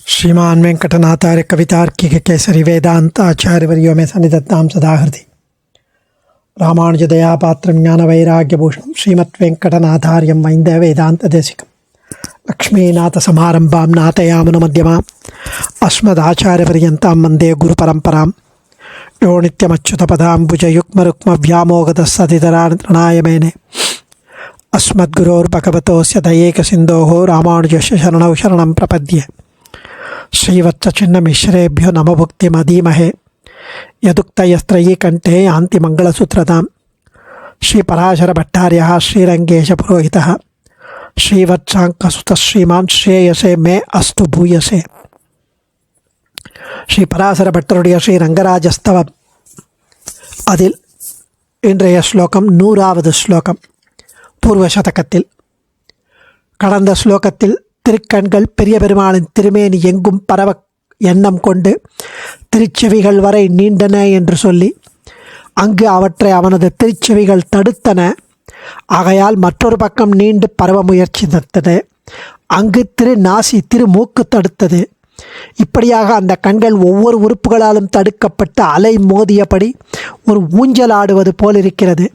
श्रीमान वेंकटनाथार्य कवितार्किक केसरी वेदांत आचार्यवर्यो में सन्निधत्तां सदा हृदि रामानुजदया पात्रं ज्ञानवैराग्यभूषणं श्रीमद्वेंकटनाथार्यं वैन्दे वेदान्तदेशिकं लक्ष्मीनाथसमारम्भां नाथयामुनमध्यमाम् अस्मदाचार्यपर्यन्तां वन्दे गुरुपरम्परां यो नित्यमच्युतपदाम्बुजयुग्मरुक्मव्यामोगतस्सतितराणय मेने अस्मद्गुरोर्भगवतोऽस्य दयैकसिन्धोः रामानुजस्य शरणौ शरणं प्रपद्ये श्रीवत्सचिन्नमिश्रेभ्यो नमभुक्तिमधीमहे यदुक्तयस्त्रयी कंठे यान्ति मंगलसूत्रतां श्रीपराशरभट्टार्यः श्रीरङ्गेशपुरोहितः श्रीवत्साङ्कसुतः श्रीमान् श्रेयसे मे अस्तु भूयसे. ஸ்ரீபராசரபட்டருடைய ஸ்ரீரங்கராஜஸ்தவம் அதில் இன்றைய ஸ்லோகம் 100வது ஸ்லோகம். பூர்வ சதகத்தில் கடந்த ஸ்லோகத்தில் திருக்கண்கள் பெரிய பெருமாளின் திருமேனி எங்கும் பரவ எண்ணம் கொண்டு திருச்செவிகள் வரை நீண்டன என்று சொல்லி அங்கு அவற்றை அவனது திருச்செவிகள் தடுத்தன. ஆகையால் மற்றொரு பக்கம் நீண்டு பரவ முயற்சித்தது. அங்கு திருமூக்கு தடுத்தது. இப்படியாக அந்த கண்கள் ஒவ்வொரு உறுப்புகளாலும் தடுக்கப்பட்டு அலை மோதியபடி ஒரு ஊஞ்சல் ஆடுவது போலிருக்கிறது.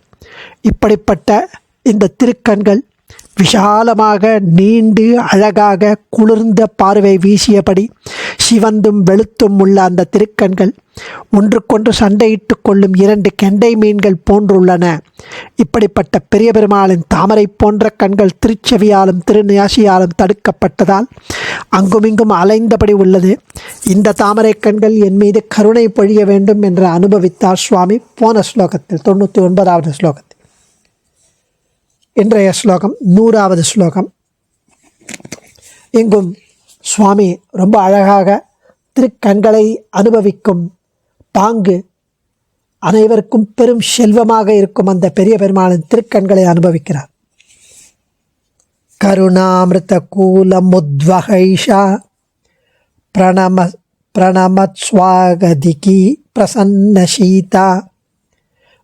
இப்படிப்பட்ட இந்த திருக்கண்கள் விஷாலமாக நீண்டு அழகாக குளிர்ந்த பார்வை வீசியபடி சிவந்தும் வெளுத்தும் உள்ள அந்த திருக்கண்கள் ஒன்றுக்கொன்று சண்டையிட்டு கொள்ளும் 2 கெண்டை மீன்கள் போன்றுள்ளன. இப்படிப்பட்ட பெரிய பெருமாளின் தாமரை போன்ற கண்கள் திருச்செவியாலும் திருநாசியாலும் தடுக்கப்பட்டதால் அங்குமிங்கும் அலைந்தபடி உள்ளது. இந்த தாமரை கண்கள் என் மீது கருணை பொழிய வேண்டும் என்று அனுபவித்தார் சுவாமி போன ஸ்லோகத்தில் 99வது ஸ்லோகத்தில். இன்றைய ஸ்லோகம் 100வது ஸ்லோகம். இங்கும் சுவாமி ரொம்ப அழகாக திருக்கண்களை அனுபவிக்கும் பாங்கு அனைவருக்கும் பெரும் செல்வமாக இருக்கும் அந்த பெரிய பெருமாளின் திருக்கண்களை அனுபவிக்கிறார். கருணாமிருத கூலமுத்வகைஷா பிரணமத்ஸ்வாகதிகி பிரசன்னசீதா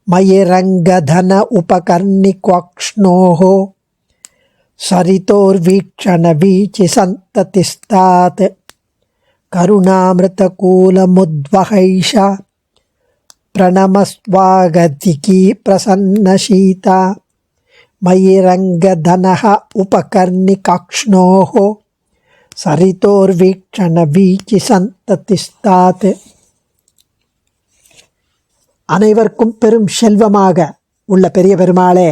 மயிரங்கதன உபகர்ணிக்வக்ஷ்ணோஹோ சரிதோர்வீக்ஷண வீச்சி சந்ததிஸ்தாத். கருணாமிருதகூலமுத்வகைஷா பிரணமஸ்வாகதிகி பிரசன்னசீதா மயிரங்கதனஹ உபகர்ணிகாக்ஷ்ணோஹோ சரிதோர்வீக்ஷண வீச்சி சந்ததிஸ்தாத். அனைவருக்கும் பெரும் செல்வமாக உள்ள பெரிய பெருமாளே,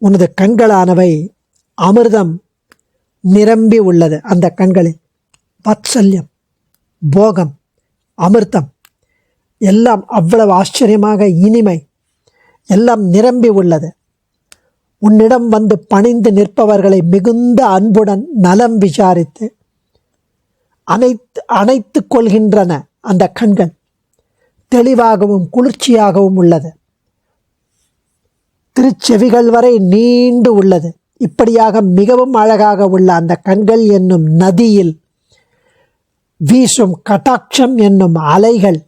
உனது கண்களானவை அமிர்தம் நிரம்பி உள்ளது. அந்த கண்களில் வாத்சல்யம், போகம், அமிர்தம் எல்லாம் அவ்வளவு ஆச்சரியமாக இனிமை எல்லாம் நிரம்பி உள்ளது. உன்னிடம் வந்து பணிந்து நிற்பவர்களை மிகுந்த அன்புடன் நலம் விசாரித்து அணைத்து கொள்கின்றன. அந்த கண்கள் தெளிவாகவும் குளிர்ச்சியாகவும் உள்ளது. திருச்செவிகள் வரை நீண்டு உள்ளது. இப்படியாக மிகவும் அழகாக உள்ள அந்த கண்கள் என்னும் நதியில் வீசும் கட்டாட்சம் என்னும் அலைகள்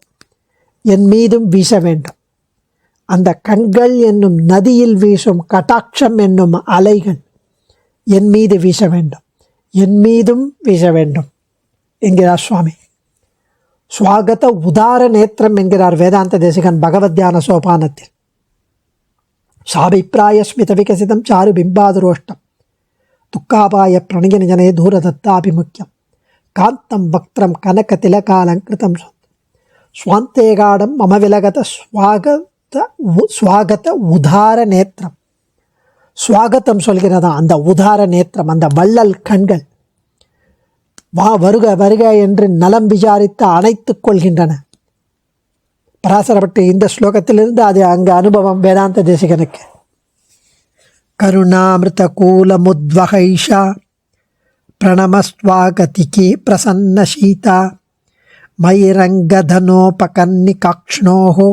என் மீதும் வீச வேண்டும். அந்த கண்கள் என்னும் நதியில் வீசும் கட்டாட்சம் என்னும் அலைகள் என் மீது வீச வேண்டும், என் மீதும் வீச வேண்டும் என்கிறார் சுவாமி. ஸ்வாகத உதார நேத்திரம் என்கிறார் வேதாந்த தேசிகன் பகவத் தியான சோபானத்தில். சாபிப்பிராய ஸ்மித விகசிதம் சாரு பிம்பாதுரோஷ்டம் துக்காபாய பிரணயநிஜனே தூரதத்தாபிமுக்கியம் காந்தம் வக்திரம் கனக திலகாலங்கிருதம் ஸ்வாந்தேகாடம் மம விலகத ஸ்வாகத உதார நேத்திரம். ஸ்வாகத்தம் சொல்கிறதா அந்த உதார நேத்திரம், அந்த வள்ளல் கண்கள் வருக வருக என்று நலம் விசாரித்து அணைத்துக் கொள்கின்றன. பராசரப்பட்டு இந்த ஸ்லோகத்திலிருந்து அது அங்கு அனுபவம் வேதாந்த தேசிகனுக்கு. கருணாமிருத கூலமுத்வகைஷா பிரணமஸ்வாகதிகி பிரசன்னசீதா மயிரங்கதனோபகர்ணிகாக்ஷ்ணோஹோ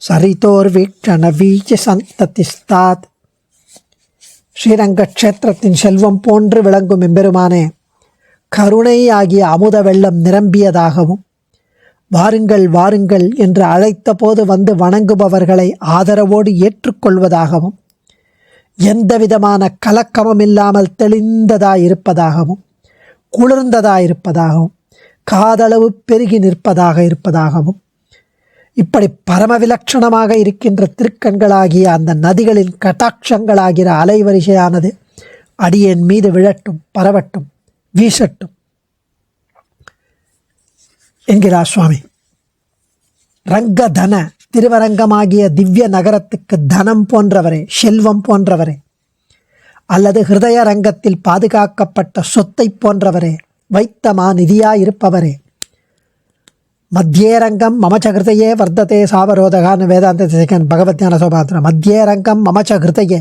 சரிதோர்வீக்ஷண வீச்சி சந்ததிஸ்தாத். ஸ்ரீரங்க க்ஷேத்திரத்தின் செல்வம் போன்று விளங்கும் எம்பெருமானே, கருணை ஆகிய அமுத வெள்ளம் நிரம்பியதாகவும் வாருங்கள் வாருங்கள் என்று அழைத்த போது வந்து வணங்குபவர்களை ஆதரவோடு ஏற்றுக்கொள்வதாகவும் எந்த விதமான கலக்கமும் இல்லாமல் தெளிந்ததாயிருப்பதாகவும் குளிர்ந்ததாயிருப்பதாகவும் காதளவு பெருகி நிற்பதாக இருப்பதாகவும் இப்படி பரமவிலட்சணமாக இருக்கின்ற திருக்கண்களாகிய அந்த நதிகளின் கட்டாட்சங்களாகிற அலைவரிசையானது அடியேன் மீது விழட்டும், பரவட்டும், வீசட்டும் என்கிறார் சுவாமி. ரங்கதன திருவரங்கமாகிய திவ்ய நகரத்துக்கு தனம் போன்றவரே, செல்வம் போன்றவரே, அல்லது ஹிருதய ரங்கத்தில் பாதுகாக்கப்பட்ட சொத்தை போன்றவரே, வைத்தமா நிதியாயிருப்பவரே, மத்தியேரங்கம் மமச்ச ஹிருதயே வர்த்ததே சாவரோதகான்னு வேதாந்த திசைக்கன் பகவத்யான சோபாத்திரம். மத்தியேரங்கம் மமச்ச ஹிருதயே,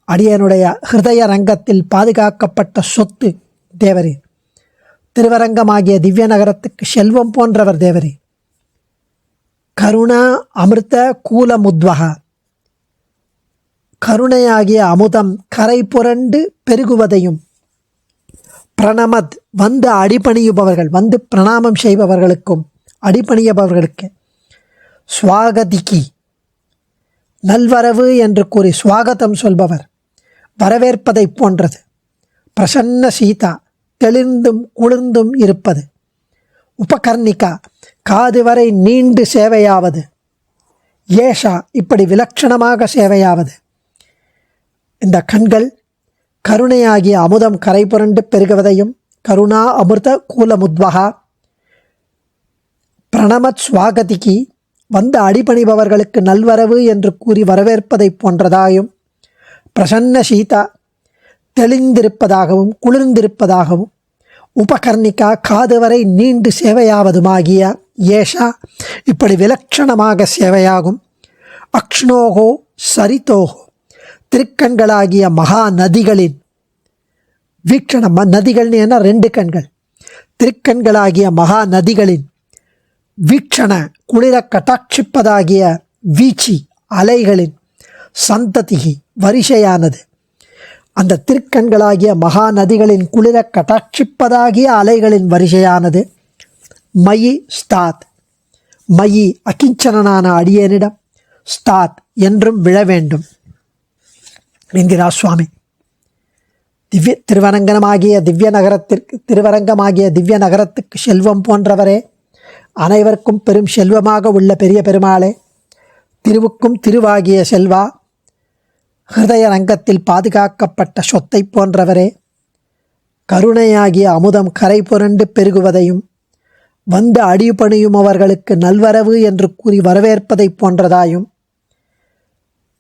அடியனுடைய ஹிருதய ரங்கத்தில் பாதுகாக்கப்பட்ட சொத்து தேவரே. திருவரங்கமாகிய திவ்ய நகரத்துக்கு செல்வம் போன்றவர் தேவரே. கருணா அமிர்த கூலமுத்வக, கருணையாகிய அமுதம் கரை புரண்டு பெருகுவதையும், பிரணமத் வந்து அடிபணியுபவர்கள், வந்து பிரணாமம் செய்பவர்களுக்கும் அடிபணியபவர்களுக்கு, ஸ்வாகதிக்கு நல்வரவு என்று கூறி ஸ்வாகதம் சொல்பவர், வரவேற்பதை போன்றது. பிரசன்ன சீதா தெளிந்தும் குளிர்ந்தும் இருப்பது. உபகர்ணிகா காது வரை நீண்டு சேவையாவது. ஏஷா இப்படி விலட்சணமாக சேவையாவது. இந்த கண்கள் கருணையாகிய அமுதம் கரை புரண்டு பெருகுவதையும், கருணா அமிர்த கூலமுத்வகா பிரணமத் ஸ்வாகதிக்கு வந்து அடிபணிபவர்களுக்கு நல்வரவு என்று கூறி வரவேற்பதை போன்றதாயும், பிரசன்ன சீதா தெளிந்திருப்பதாகவும் குளிர்ந்திருப்பதாகவும், உபகர்ணிகா காது வரை நீண்டு சேவையாவதுமாகிய ஏஷா இப்படி விலட்சணமாக சேவையாகும். அக்ஷ்ணோகோ சரிதோகோ திருக்கண்களாகிய மகா நதிகளின் வீக்ஷணம், நதிகள்னு என்ன, 2 கண்கள், திருக்கண்களாகிய மகா நதிகளின் வீக்ஷண குளிர கட்டாட்சிப்பதாகிய வீச்சி அலைகளின் சந்ததிகி வரிசையானது. அந்த திருக்கண்களாகிய மகா நதிகளின் குளிர கட்டாட்சிப்பதாகிய அலைகளின் வரிசையானது மயி ஸ்தாத், மயி அகிஞ்சனான அடியேனிடம் ஸ்தாத் என்றும் விழ வேண்டும் என்கிறார் சுவாமி. திருவரங்கமாகிய திவ்ய நகரத்துக்கு செல்வம் போன்றவரே, அனைவருக்கும் பெரும் செல்வமாக உள்ள பெரிய பெருமாளே, திருவுக்கும் திருவாகிய செல்வா, ஹிருதய ரங்கத்தில் பாதுகாக்கப்பட்ட சொத்தை போன்றவரே, கருணையாகிய அமுதம் கரை புரண்டு பெருகுவதையும், வந்து அடிபணியும் அவர்களுக்கு நல்வரவு என்று கூறி வரவேற்பதை போன்றதாயும்,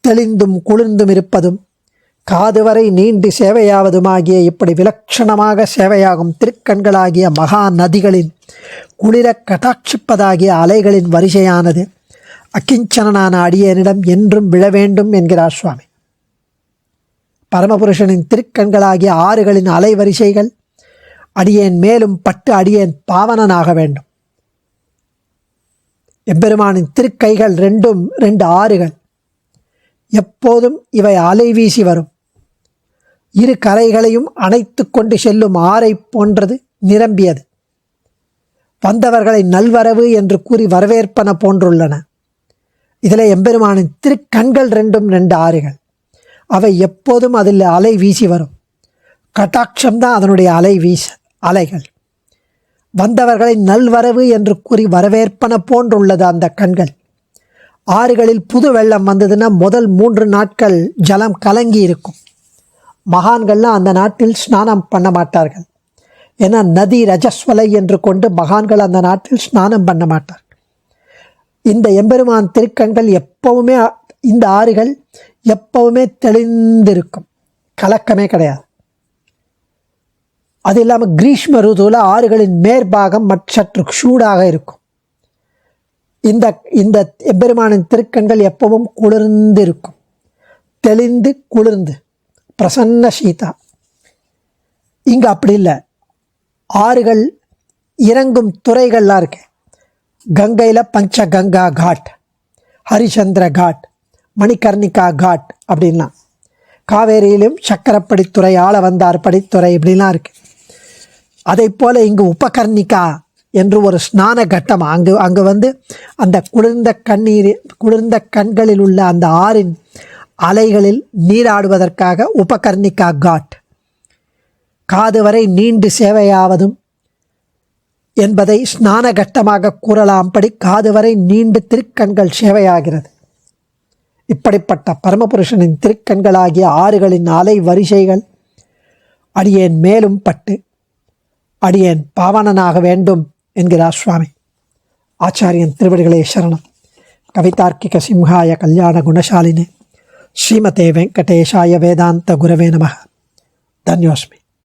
தெளிந்தும் குளிர்ந்தும் இருப்பதும், காது வரை நீண்டு சேவையாவதுமாகிய இப்படி விலட்சணமாக சேவையாகும் திருக்கண்களாகிய மகா நதிகளின் குளிர கட்டாட்சிப்பதாகிய அலைகளின் வரிசையானது அகிஞ்சனான அடியேனிடம் என்றும் விழ வேண்டும் என்கிறார் சுவாமி. பரமபுருஷனின் திருக்கண்களாகிய ஆறுகளின் அலைவரிசைகள் அடியேன் மேலும் பட்டு அடியேன் பாவனனாக வேண்டும். எம்பெருமானின் திருக்கைகள் 2 ஆறுகள், எப்போதும் இவை அலை வீசி வரும். 2 கரைகளையும் அணைத்து கொண்டு செல்லும் ஆறை போன்றது நிரம்பியது. வந்தவர்களை நல்வரவு என்று கூறி வரவேற்பன போன்றுள்ளன. இதில் எம்பெருமானின் திருக்கண்கள் 2 ஆறுகள். அவை எப்போதும் அதில் அலை வீசி வரும். கட்டாட்சம்தான் அதனுடைய அலைகள். வந்தவர்களை நல்வரவு என்று கூறி வரவேற்பன போன்றுள்ளது அந்த கண்கள். ஆறுகளில் புது வெள்ளம் வந்ததுன்னா முதல் 3 நாட்கள் ஜலம் கலங்கி இருக்கும். மகான்கள்லாம் அந்த நாட்டில் ஸ்நானம் பண்ண மாட்டார்கள். ஏன்னா நதி ரஜஸ்வலை என்று கொண்டு மகான்கள் அந்த நாட்டில் ஸ்நானம் பண்ண மாட்டார்கள். இந்த எம்பெருமான் திருக்கண்கள் எப்பவுமே, இந்த ஆறுகள் எப்பவுமே தெளிந்திருக்கும், கலக்கமே கிடையாது. அது இல்லாமல் கிரீஷ்ம ருதுவில் ஆறுகளின் மேற்பாகம் சற்று சூடாக இருக்கும். இந்த எம்பெருமானின் திருக்கண்கள் எப்பவும் குளிர்ந்து இருக்கும், தெளிந்து குளிர்ந்து பிரசன்ன சீதா. இங்கே அப்படி இல்லை. ஆறுகள் இறங்கும் துறைகள்லாம் இருக்கு. கங்கையில் பஞ்சகங்கா காட், ஹரிச்சந்திர காட், மணிகர்ணிகா காட் அப்படின்லாம். காவேரியிலும் சக்கரப்படித்துறை, ஆளவந்தார் படித்துறை இப்படிலாம் இருக்கு. அதை போல இங்கு உபகர்ணிகா என்று ஒரு ஸ்நான கட்டம். அங்கு வந்து அந்த குளிர்ந்த கண்களில் உள்ள அந்த ஆறின் அலைகளில் நீராடுவதற்காக உபகர்ணிகா காட். காது வரை நீண்டு சேவையாவதும் என்பதை ஸ்நான கட்டமாக கூறலாம்படி காது வரை நீண்டு திருக்கண்கள் சேவையாகிறது. இப்படிப்பட்ட பரமபுருஷனின் திருக்கண்களாகிய ஆறுகளின் அலை வரிசைகள் அடியேன் மேலும் பட்டு அடியேன் பாவனனாக வேண்டும் என்கிறார் சுவாமி. ஆச்சாரியன் திருவடிகளே சரணம். கவிதார்க்கிக சிம்ஹாய கல்யாண குணசாலினே ஸ்ரீமதே வெங்கடேஷாய வேதாந்த குரவே நமः. தன்யோஸ்மி.